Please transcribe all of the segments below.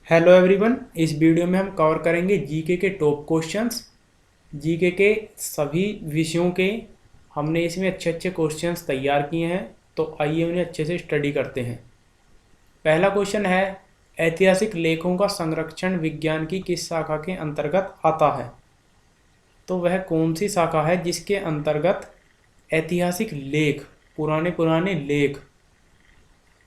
Hello everyone. इस video में हम कवर करेंगे जीके के टॉप क्वेश्चंस। जीके के सभी विषयों के हमने इसमें अच्छे अच्छे क्वेश्चंस तैयार किए हैं, तो आइए उन्हें अच्छे से स्टडी करते हैं। पहला क्वेश्चन है, ऐतिहासिक लेखों का संरक्षण विज्ञान की किस शाखा के अंतर्गत आता है? तो वह कौन सी शाखा है जिसके अंतर्गत ऐतिहासिक लेख, पुराने पुराने लेख,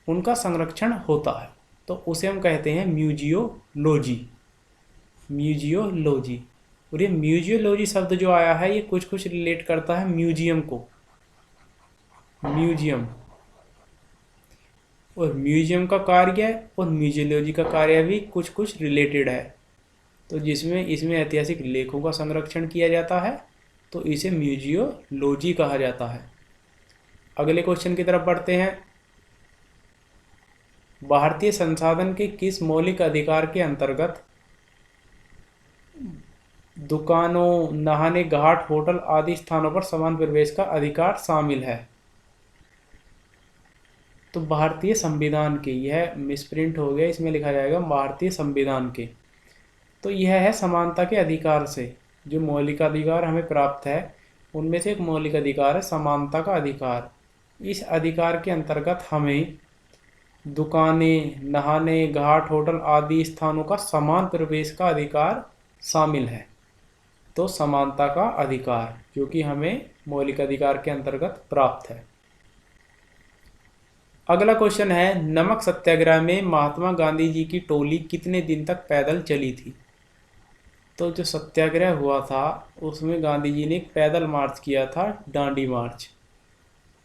उनका संरक्षण होता है? तो उसे हम कहते हैं म्यूजियोलॉजी। म्यूजियोलॉजी। और ये म्यूजियोलॉजी शब्द जो आया है, ये कुछ कुछ रिलेट करता है म्यूजियम को। म्यूजियम और म्यूजियम का कार्य और म्यूजियोलॉजी का कार्य भी कुछ कुछ रिलेटेड है। तो जिसमें इसमें ऐतिहासिक लेखों का संरक्षण किया जाता है, तो इसे म्यूजियोलॉजी कहा जाता है। अगले क्वेश्चन की तरफ बढ़ते हैं। भारतीय संसाधन के किस मौलिक अधिकार के अंतर्गत दुकानों, नहाने घाट, होटल आदि स्थानों पर समान प्रवेश का अधिकार शामिल है? तो भारतीय संविधान के, यह मिसप्रिंट हो गया, इसमें लिखा जाएगा भारतीय संविधान के। तो यह है समानता के अधिकार से जो मौलिक अधिकार हमें प्राप्त है, उनमें से एक मौलिक अधिकार है समानता का अधिकार। इस अधिकार के अंतर्गत हमें दुकानें, नहाने घाट, होटल आदि स्थानों का समान प्रवेश का अधिकार शामिल है। तो समानता का अधिकार जो कि हमें मौलिक अधिकार के अंतर्गत प्राप्त है। अगला क्वेश्चन है, नमक सत्याग्रह में महात्मा गांधी जी की टोली कितने दिन तक पैदल चली थी? तो जो सत्याग्रह हुआ था उसमें गांधी जी ने एक पैदल मार्च किया था, डांडी मार्च।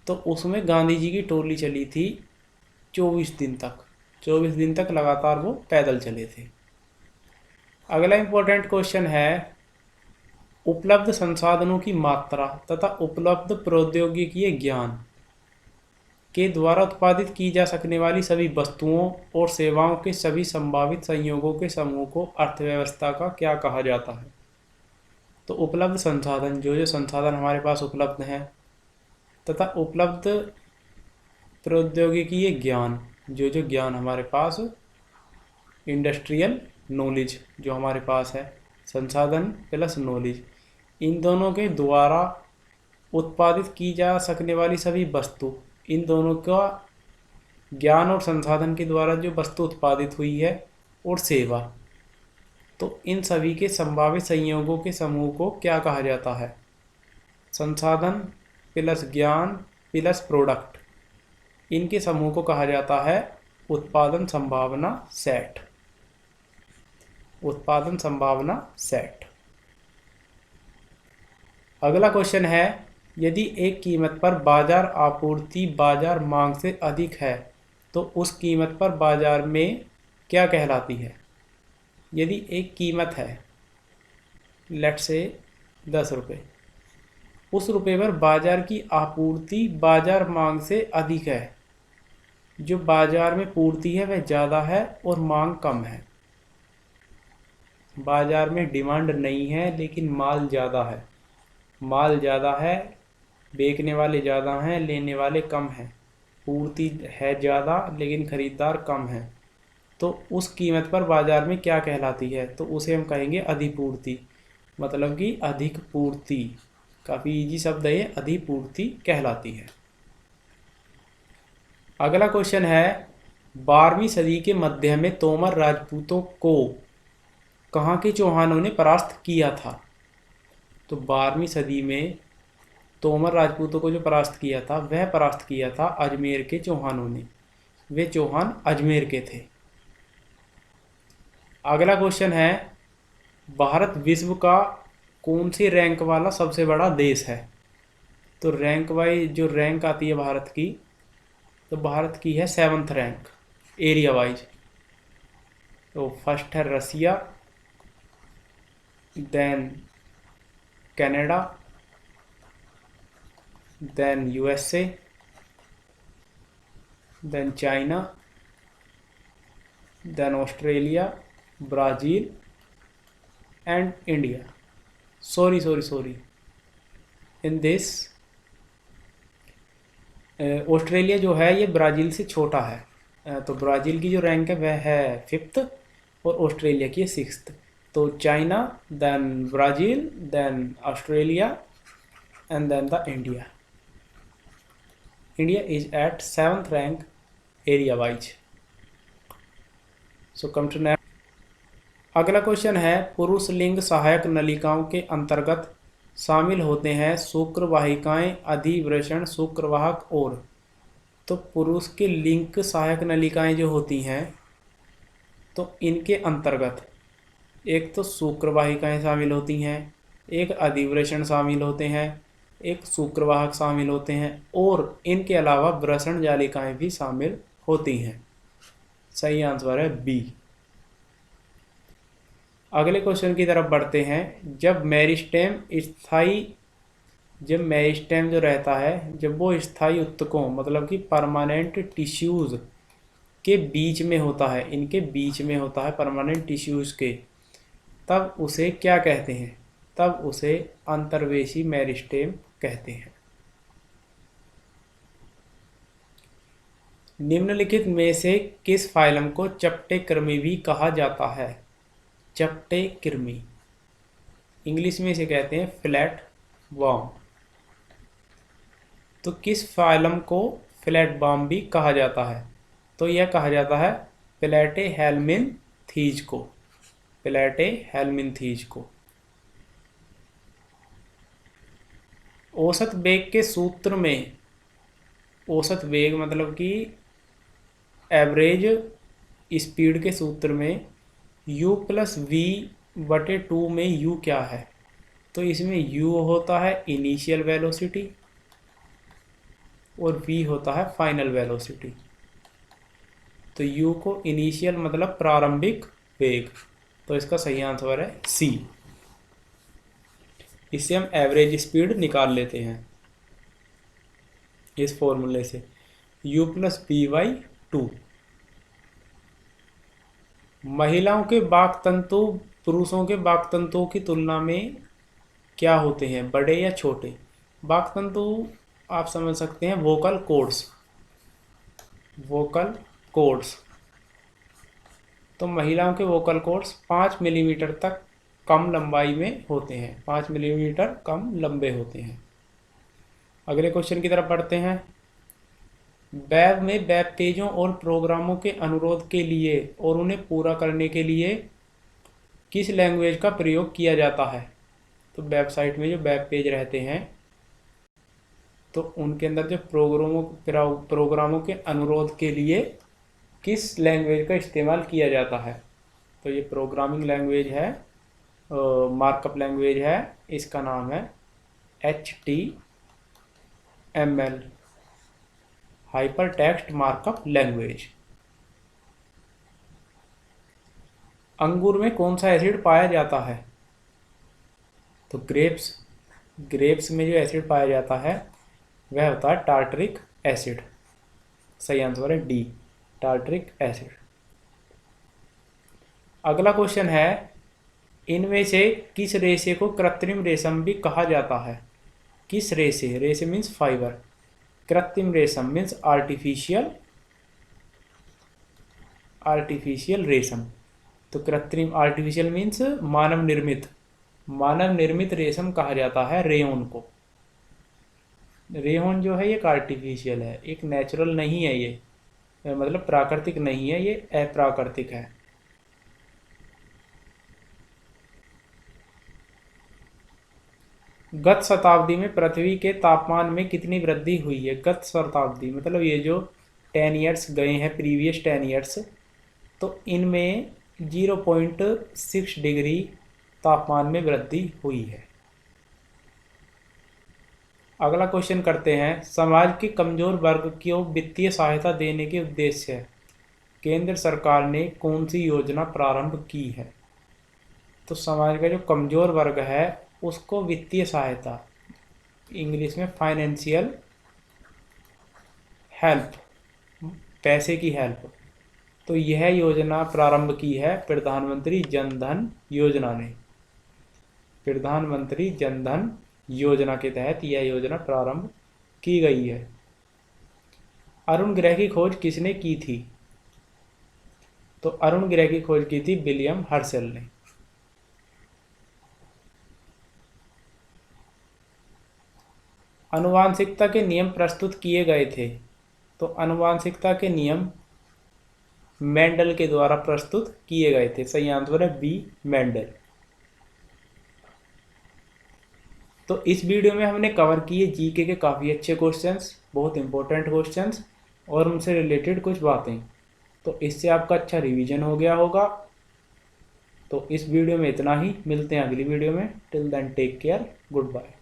तो उसमें गांधी जी की टोली चली थी 24 दिन तक। 24 दिन तक लगातार वो पैदल चले थे। अगला इंपॉर्टेंट क्वेश्चन है, उपलब्ध संसाधनों की मात्रा तथा उपलब्ध प्रौद्योगिकीय ज्ञान के द्वारा उत्पादित की जा सकने वाली सभी वस्तुओं और सेवाओं के सभी संभावित संयोगों के समूह को अर्थव्यवस्था का क्या कहा जाता है? तो उपलब्ध संसाधन, जो जो संसाधन हमारे पास उपलब्ध हैं, तथा उपलब्ध प्रौद्योगिकीय ज्ञान, जो जो ज्ञान हमारे पास, इंडस्ट्रियल नॉलेज जो हमारे पास है, संसाधन प्लस नॉलेज, इन दोनों के द्वारा उत्पादित की जा सकने वाली सभी वस्तु, इन दोनों का ज्ञान और संसाधन के द्वारा जो वस्तु उत्पादित हुई है और सेवा, तो इन सभी के संभावित संयोगों के समूह को क्या कहा जाता है? संसाधन प्लस ज्ञान प्लस प्रोडक्ट, इनके समूह को कहा जाता है उत्पादन संभावना सेट। उत्पादन संभावना सेट। अगला क्वेश्चन है, यदि एक कीमत पर बाजार आपूर्ति बाजार मांग से अधिक है तो उस कीमत पर बाजार में क्या कहलाती है? यदि एक कीमत है, लेट से 10 रुपये, उस रुपये पर बाजार की आपूर्ति बाजार मांग से अधिक है, जो बाजार में पूर्ति है वह ज़्यादा है और मांग कम है। बाजार में डिमांड नहीं है लेकिन माल ज़्यादा है। माल ज़्यादा है, बेचने वाले ज़्यादा हैं, लेने वाले कम हैं। पूर्ति है ज़्यादा लेकिन ख़रीदार कम है, तो उस कीमत पर बाज़ार में क्या कहलाती है? तो उसे हम कहेंगे अधिपूर्ति, मतलब कि अधिक पूर्ति। काफ़ी इजी शब्द है ये, अधिपूर्ति कहलाती है। अगला क्वेश्चन है, 12वीं सदी के मध्य में तोमर राजपूतों को कहाँ के चौहानों ने परास्त किया था? तो 12वीं सदी में तोमर राजपूतों को जो परास्त किया था, वह परास्त किया था अजमेर के चौहानों ने। वे चौहान अजमेर के थे। अगला क्वेश्चन है, भारत विश्व का कौन सी रैंक वाला सबसे बड़ा देश है? तो रैंक वाइज जो रैंक आती है भारत की, तो भारत की है 7th रैंक एरिया वाइज। तो फर्स्ट है Russia, then Canada, then USA, then China, then Australia, Brazil and India. Sorry. In this, Australia जो है ये ब्राज़ील से छोटा है। तो ब्राज़ील की जो रैंक है वह है 5th और ऑस्ट्रेलिया की है 6th। तो China, then Brazil, then Australia and then the India. India is at 7th rank area wise. So come to next. अगला क्वेश्चन है, पुरुष लिंग सहायक नलिकाओं के अंतर्गत शामिल होते हैं शुक्रवाहिकाएं, अधिवृषण, शुक्रवाहक और। तो पुरुष के लिंग सहायक नलिकाएं जो होती हैं, तो इनके अंतर्गत एक तो शुक्रवाहिकाएं शामिल होती हैं, एक अधिवृषण शामिल होते हैं, एक शुक्रवाहक शामिल होते हैं और इनके अलावा वृषण जालिकाएं भी शामिल होती हैं। सही आंसर है बी। अगले क्वेश्चन की तरफ बढ़ते हैं। जब मेरिस्टेम जो रहता है, जब वो स्थायी ऊतकों मतलब कि परमानेंट टिश्यूज़ के बीच में होता है, इनके बीच में होता है परमानेंट टिश्यूज़ के, तब उसे क्या कहते हैं? तब उसे अंतर्वेशी मेरिस्टेम कहते हैं। निम्नलिखित में से किस फाइलम को चपटे कृमि भी कहा जाता है? चपटे कृमि, इंग्लिश में इसे कहते हैं फ्लैट वर्म। तो किस फाइलम को फ्लैट वर्म भी कहा जाता है? तो यह कहा जाता है प्लेटेहेल्मिन्थीज को। प्लेटेहेल्मिन्थीज को। औसत वेग के सूत्र में, औसत वेग मतलब कि एवरेज स्पीड के सूत्र में u+v/2 में u क्या है? तो इसमें u होता है इनिशियल वेलोसिटी और v होता है फाइनल वेलोसिटी। तो u को इनिशियल मतलब प्रारंभिक वेग, तो इसका सही आंसर है सी। इससे हम एवरेज स्पीड निकाल लेते हैं इस फॉर्मूले से, u+v/2। महिलाओं के वाक्तंतु पुरुषों के वाक्तंतुओं की तुलना में क्या होते हैं, बड़े या छोटे? वाक्तंतु आप समझ सकते हैं वोकल कॉर्ड्स। वोकल कॉर्ड्स, तो महिलाओं के वोकल कॉर्ड्स 5 मिलीमीटर तक कम लंबाई में होते हैं, 5 मिलीमीटर कम लंबे होते हैं। अगले क्वेश्चन की तरफ बढ़ते हैं। वेब में वेब पेजों और प्रोग्रामों के अनुरोध के लिए और उन्हें पूरा करने के लिए किस लैंग्वेज का प्रयोग किया जाता है? तो वेबसाइट में जो वेब पेज रहते हैं, तो उनके अंदर जो प्रोग्रामों के अनुरोध के लिए किस लैंग्वेज का इस्तेमाल किया जाता है? तो ये प्रोग्रामिंग लैंग्वेज है, मार्कअप लैंग्वेज है, इसका नाम है HTML, hyper text markup language. अंगूर में कौन सा एसिड पाया जाता है? तो ग्रेप्स में जो एसिड पाया जाता है वह होता है टार्टरिक एसिड। सही आंसर है डी, टार्टरिक एसिड। अगला क्वेश्चन है, इनमें से किस रेशे को कृत्रिम रेशम भी कहा जाता है? किस रेशे? रेशे मीन्स फाइबर, कृत्रिम रेशम मीन्स आर्टिफिशियल रेशम। तो कृत्रिम, आर्टिफिशियल मीन्स मानव निर्मित रेशम कहा जाता है रेयन को। रेयन जो है ये आर्टिफिशियल है, एक नेचुरल नहीं है, ये मतलब प्राकृतिक नहीं है, ये अप्राकृतिक है। गत शताब्दी में पृथ्वी के तापमान में कितनी वृद्धि हुई है? गत शताब्दी मतलब ये जो 10 ईयर्स गए हैं, प्रीवियस 10 ईयर्स, तो इनमें 0.6 डिग्री तापमान में वृद्धि हुई है। अगला क्वेश्चन करते हैं, समाज के कमजोर वर्ग को वित्तीय सहायता देने के उद्देश्य से केंद्र सरकार ने कौन सी योजना प्रारंभ की है? तो समाज का जो कमजोर वर्ग है उसको वित्तीय सहायता, इंग्लिश में फाइनेंशियल हेल्प, पैसे की हेल्प, तो यह योजना प्रारंभ की है प्रधानमंत्री जन धन योजना ने। प्रधानमंत्री जन धन योजना के तहत यह योजना प्रारंभ की गई है। अरुण ग्रह की खोज किसने की थी? तो तो अरुण ग्रह की खोज की थी विलियम हर्शल ने। आनुवांशिकता के नियम प्रस्तुत किए गए थे। तो आनुवांशिकता के नियम मेंडल के द्वारा प्रस्तुत किए गए थे। सही आंसर है बी, मेंडल। तो इस वीडियो में हमने कवर किए जीके के काफ़ी अच्छे क्वेश्चंस, बहुत इंपॉर्टेंट क्वेश्चंस और उनसे रिलेटेड कुछ बातें। तो इससे आपका अच्छा रिवीजन हो गया होगा। तो इस वीडियो में इतना ही, मिलते हैं अगली वीडियो में। Till then take care, good bye.